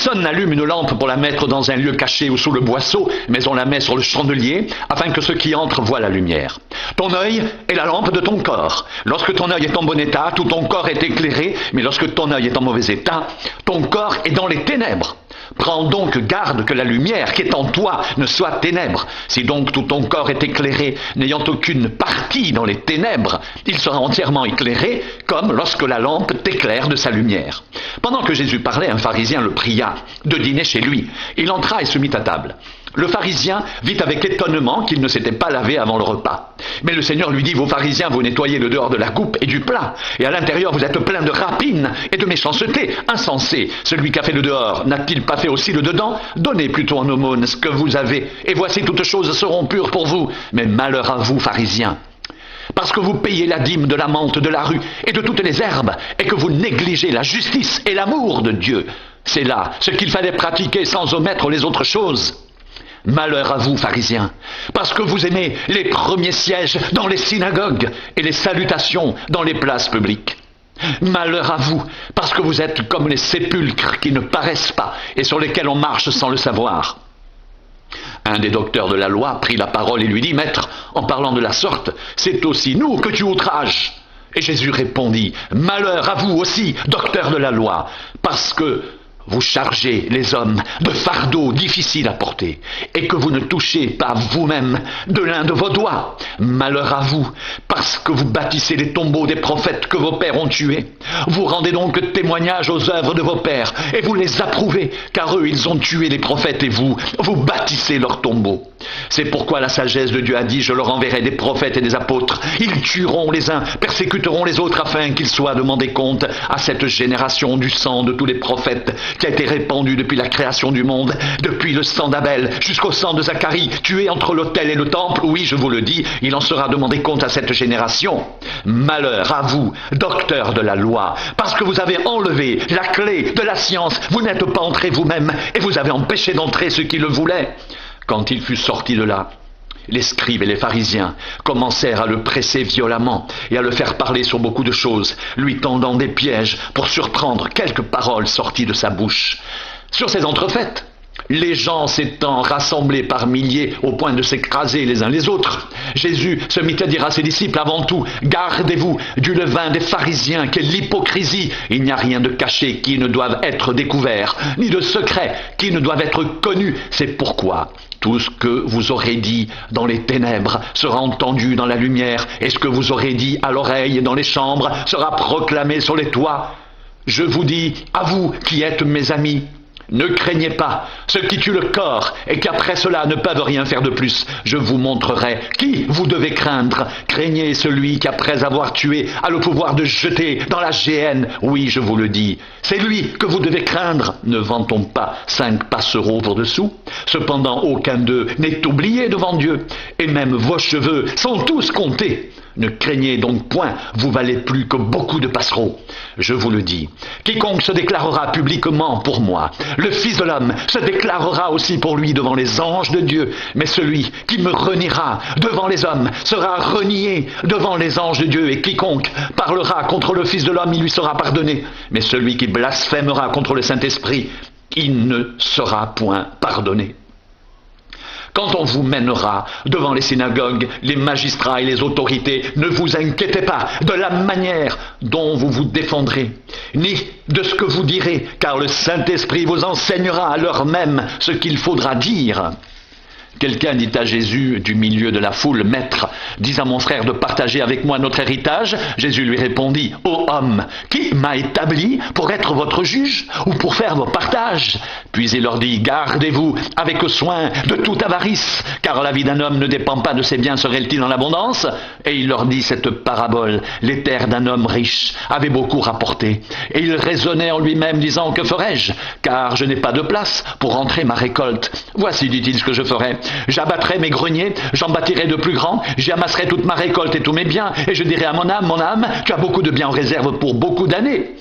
Personne n'allume une lampe pour la mettre dans un lieu caché ou sous le boisseau, mais on la met sur le chandelier, afin que ceux qui entrent voient la lumière. Ton œil est la lampe de ton corps. Lorsque ton œil est en bon état, tout ton corps est éclairé, mais lorsque ton œil est en mauvais état, ton corps est dans les ténèbres. Prends donc garde que la lumière qui est en toi ne soit ténèbres. Si donc tout ton corps est éclairé, n'ayant aucune partie dans les ténèbres, il sera entièrement éclairé, comme lorsque la lampe t'éclaire de sa lumière. Pendant que Jésus parlait, un pharisien le pria de dîner chez lui. Il entra et se mit à table. Le pharisien vit avec étonnement qu'il ne s'était pas lavé avant le repas. Mais le Seigneur lui dit, « Vos pharisiens, vous nettoyez le dehors de la coupe et du plat, et à l'intérieur vous êtes pleins de rapine et de méchanceté. Insensé, celui qui a fait le dehors, n'a-t-il pas fait aussi le dedans? Donnez plutôt en aumône ce que vous avez, et voici toutes choses seront pures pour vous. Mais malheur à vous, pharisiens, parce que vous payez la dîme de la menthe de la rue et de toutes les herbes, et que vous négligez la justice et l'amour de Dieu. C'est là ce qu'il fallait pratiquer sans omettre les autres choses. Malheur à vous, pharisiens, parce que vous aimez les premiers sièges dans les synagogues et les salutations dans les places publiques. Malheur à vous, parce que vous êtes comme les sépulcres qui ne paraissent pas et sur lesquels on marche sans le savoir. » Un des docteurs de la loi prit la parole et lui dit, « Maître, en parlant de la sorte, c'est aussi nous que tu outrages. » Et Jésus répondit, « Malheur à vous aussi, docteurs de la loi, parce que vous chargez les hommes de fardeaux difficiles à porter, et que vous ne touchez pas vous-même de l'un de vos doigts. Malheur à vous, parce que vous bâtissez les tombeaux des prophètes que vos pères ont tués. Vous rendez donc témoignage aux œuvres de vos pères, et vous les approuvez, car eux, ils ont tué les prophètes, et vous bâtissez leurs tombeaux. C'est pourquoi la sagesse de Dieu a dit, je leur enverrai des prophètes et des apôtres. Ils tueront les uns, persécuteront les autres, afin qu'ils soient demandés compte à cette génération du sang de tous les prophètes, qui a été répandu depuis la création du monde, depuis le sang d'Abel jusqu'au sang de Zacharie, tué entre l'autel et le temple. Oui, je vous le dis, il en sera demandé compte à cette génération. Malheur à vous, docteurs de la loi, parce que vous avez enlevé la clé de la science, vous n'êtes pas entrés vous-même, et vous avez empêché d'entrer ceux qui le voulaient. Quand il fut sorti de là, les scribes et les pharisiens commencèrent à le presser violemment et à le faire parler sur beaucoup de choses, lui tendant des pièges pour surprendre quelques paroles sorties de sa bouche. Sur ces entrefaites, les gens s'étant rassemblés par milliers au point de s'écraser les uns les autres, Jésus se mit à dire à ses disciples, avant tout, gardez-vous du levain des pharisiens, qui est l'hypocrisie. Il n'y a rien de caché qui ne doive être découvert, ni de secret qui ne doive être connu. C'est pourquoi tout ce que vous aurez dit dans les ténèbres sera entendu dans la lumière, et ce que vous aurez dit à l'oreille dans les chambres sera proclamé sur les toits. Je vous dis, à vous qui êtes mes amis, ne craignez pas ceux qui tuent le corps et qui après cela ne peuvent rien faire de plus. Je vous montrerai qui vous devez craindre. Craignez celui qui après avoir tué a le pouvoir de jeter dans la géhenne. Oui, je vous le dis, c'est lui que vous devez craindre. Ne vend-on pas 5 passereaux pour dessous? Cependant aucun d'eux n'est oublié devant Dieu, et même vos cheveux sont tous comptés. Ne craignez donc point, vous valez plus que beaucoup de passereaux. Je vous le dis, quiconque se déclarera publiquement pour moi, le Fils de l'homme se déclarera aussi pour lui devant les anges de Dieu. Mais celui qui me reniera devant les hommes sera renié devant les anges de Dieu. Et quiconque parlera contre le Fils de l'homme, il lui sera pardonné. Mais celui qui blasphémera contre le Saint-Esprit, il ne sera point pardonné. Quand on vous mènera devant les synagogues, les magistrats et les autorités, ne vous inquiétez pas de la manière dont vous vous défendrez, ni de ce que vous direz, car le Saint-Esprit vous enseignera à l'heure même ce qu'il faudra dire. Quelqu'un dit à Jésus du milieu de la foule, « Maître, dis à mon frère de partager avec moi notre héritage. » Jésus lui répondit, « Ô homme, qui m'a établi pour être votre juge ou pour faire vos partages ?» Puis il leur dit, « Gardez-vous avec soin de toute avarice, car la vie d'un homme ne dépend pas de ses biens serait-il en abondance ?» Et il leur dit cette parabole, « Les terres d'un homme riche avaient beaucoup rapporté. Et il raisonnait en lui-même, disant, « Que ferai-je? Car je n'ai pas de place pour rentrer ma récolte. Voici, dit-il, ce que je ferai. J'abattrai mes greniers, j'en bâtirai de plus grands, j'y amasserai toute ma récolte et tous mes biens, et je dirai à mon âme, tu as beaucoup de biens en réserve pour beaucoup d'années.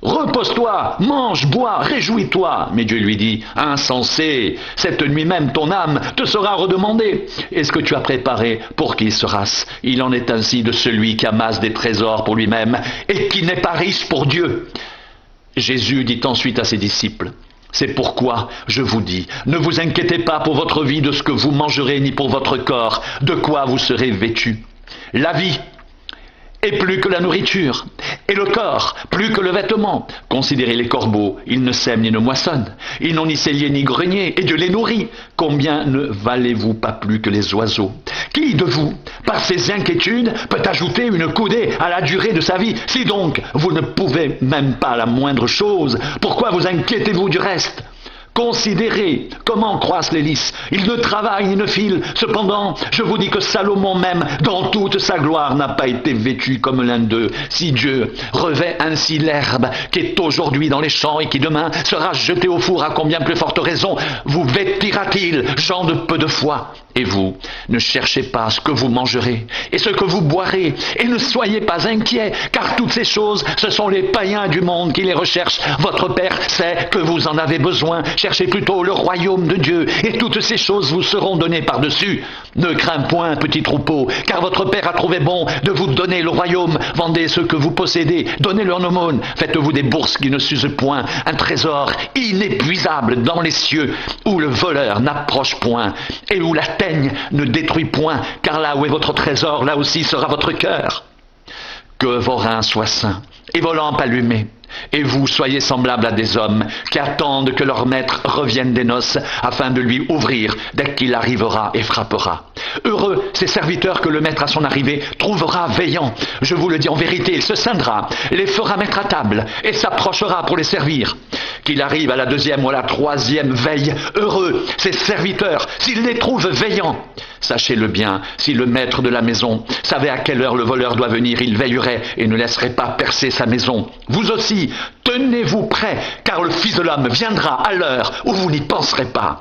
Repose-toi, mange, bois, réjouis-toi. » Mais Dieu lui dit, « Insensé, cette nuit même ton âme te sera redemandée. Et ce que tu as préparé, pour qui sera-ce? Il en est ainsi de celui qui amasse des trésors pour lui-même et qui n'est pas riche pour Dieu. » Jésus dit ensuite à ses disciples, C'est pourquoi je vous dis, ne vous inquiétez pas pour votre vie de ce que vous mangerez, ni pour votre corps, de quoi vous serez vêtus. La vie est plus que la nourriture, et le corps plus que le vêtement. Considérez les corbeaux, ils ne sèment ni ne moissonnent, ils n'ont ni cellier ni grenier, et Dieu les nourrit. Combien ne valez-vous pas plus que les oiseaux? Qui de vous, par ses inquiétudes, peut ajouter une coudée à la durée de sa vie? Si donc vous ne pouvez même pas la moindre chose, pourquoi vous inquiétez-vous du reste? Considérez comment croissent les lys. Ils ne travaillent ni ne filent. Cependant, je vous dis que Salomon même, dans toute sa gloire, n'a pas été vêtu comme l'un d'eux. Si Dieu revêt ainsi l'herbe qui est aujourd'hui dans les champs et qui demain sera jetée au four, à combien plus forte raison vous vêtira-t-il, gens de peu de foi? Et vous, ne cherchez pas ce que vous mangerez et ce que vous boirez, et ne soyez pas inquiets, car toutes ces choses, ce sont les païens du monde qui les recherchent. Votre Père sait que vous en avez besoin. Cherchez plutôt le royaume de Dieu, et toutes ces choses vous seront données par-dessus. Ne crains point, petit troupeau, car votre Père a trouvé bon de vous donner le royaume. Vendez ce que vous possédez, donnez-le en aumône. Faites-vous des bourses qui ne s'usent point, un trésor inépuisable dans les cieux, où le voleur n'approche point, et où la teigne ne détruit point, car là où est votre trésor, là aussi sera votre cœur. Que vos reins soient sains, et vos lampes allumées, et vous soyez semblables à des hommes qui attendent que leur maître revienne des noces, afin de lui ouvrir dès qu'il arrivera et frappera. Heureux ces serviteurs que le maître à son arrivée trouvera veillant. Je vous le dis en vérité, il se scindra, les fera mettre à table, et s'approchera pour les servir. Qu'il arrive à la deuxième ou à la troisième veille, heureux ces serviteurs, s'il les trouve veillants. Sachez-le bien, si le maître de la maison savait à quelle heure le voleur doit venir, il veillerait et ne laisserait pas percer sa maison. Vous aussi, tenez-vous prêts, car le Fils de l'homme viendra à l'heure où vous n'y penserez pas.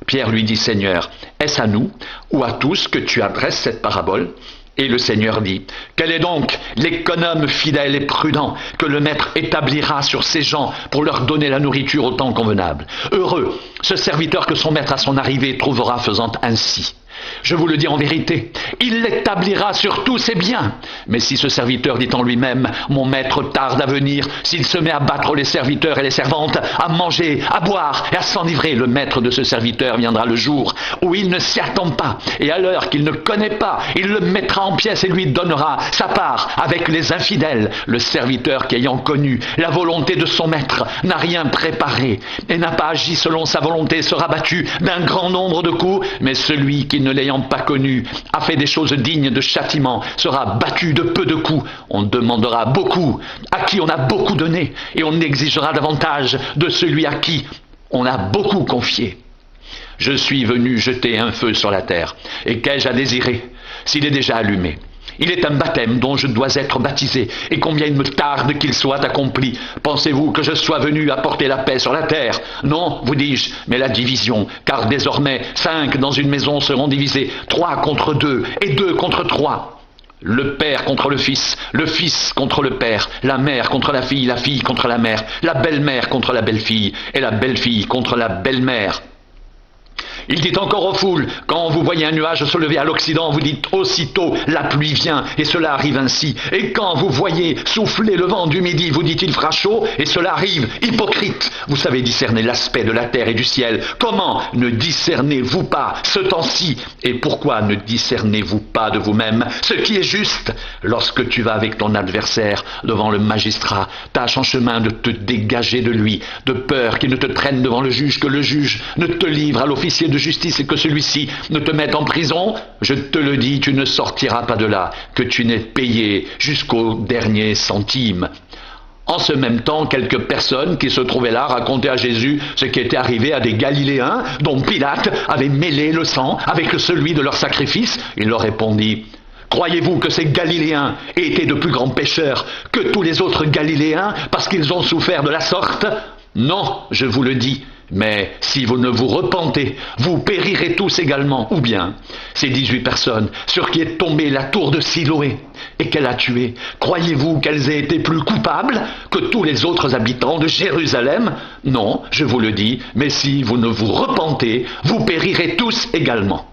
Pierre lui dit, Seigneur, est-ce à nous ou à tous que tu adresses cette parabole? Et le Seigneur dit, quel est donc l'économe fidèle et prudent que le maître établira sur ses gens pour leur donner la nourriture au temps convenable? Heureux ce serviteur que son maître à son arrivée trouvera faisant ainsi. Je vous le dis en vérité, il l'établira sur tous ses biens. Mais si ce serviteur dit en lui-même, mon maître tarde à venir, s'il se met à battre les serviteurs et les servantes, à manger, à boire et à s'enivrer, le maître de ce serviteur viendra le jour où il ne s'y attend pas, et à l'heure qu'il ne connaît pas, il le mettra en pièces et lui donnera sa part avec les infidèles. Le serviteur qui, ayant connu la volonté de son maître, n'a rien préparé et n'a pas agi selon sa volonté, sera battu d'un grand nombre de coups, mais celui qui ne l'ayant pas connu, a fait des choses dignes de châtiment, sera battu de peu de coups. On demandera beaucoup à qui on a beaucoup donné, et on exigera davantage de celui à qui on a beaucoup confié. Je suis venu jeter un feu sur la terre, et qu'ai-je à désirer s'il est déjà allumé? Il est un baptême dont je dois être baptisé, et combien il me tarde qu'il soit accompli. Pensez-vous que je sois venu apporter la paix sur la terre? Non, vous dis-je, mais la division, car désormais 5 dans une maison seront divisés, 3 contre 2, et 2 contre 3. Le père contre le fils contre le père, la mère contre la fille contre la mère, la belle-mère contre la belle-fille, et la belle-fille contre la belle-mère. Il dit encore aux foules, quand vous voyez un nuage se lever à l'Occident, vous dites aussitôt, la pluie vient, et cela arrive ainsi. Et quand vous voyez souffler le vent du midi, vous dites, il fera chaud, et cela arrive. Hypocrite, vous savez discerner l'aspect de la terre et du ciel. Comment ne discernez-vous pas ce temps-ci? Et pourquoi ne discernez-vous pas de vous-même ce qui est juste? Lorsque tu vas avec ton adversaire devant le magistrat, tâche en chemin de te dégager de lui, de peur qu'il ne te traîne devant le juge, que le juge ne te livre à l'officier de justice et que celui-ci ne te mette en prison. Je te le dis, tu ne sortiras pas de là, que tu n'aies payé jusqu'au dernier centime. En ce même temps, quelques personnes qui se trouvaient là racontaient à Jésus ce qui était arrivé à des Galiléens dont Pilate avait mêlé le sang avec celui de leur sacrifice. Il leur répondit, croyez-vous que ces Galiléens aient été de plus grands pécheurs que tous les autres Galiléens parce qu'ils ont souffert de la sorte? Non, je vous le dis. Mais si vous ne vous repentez, vous périrez tous également. Ou bien, ces 18 personnes sur qui est tombée la tour de Siloé et qu'elle a tué, croyez-vous qu'elles aient été plus coupables que tous les autres habitants de Jérusalem? Non, je vous le dis, mais si vous ne vous repentez, vous périrez tous également.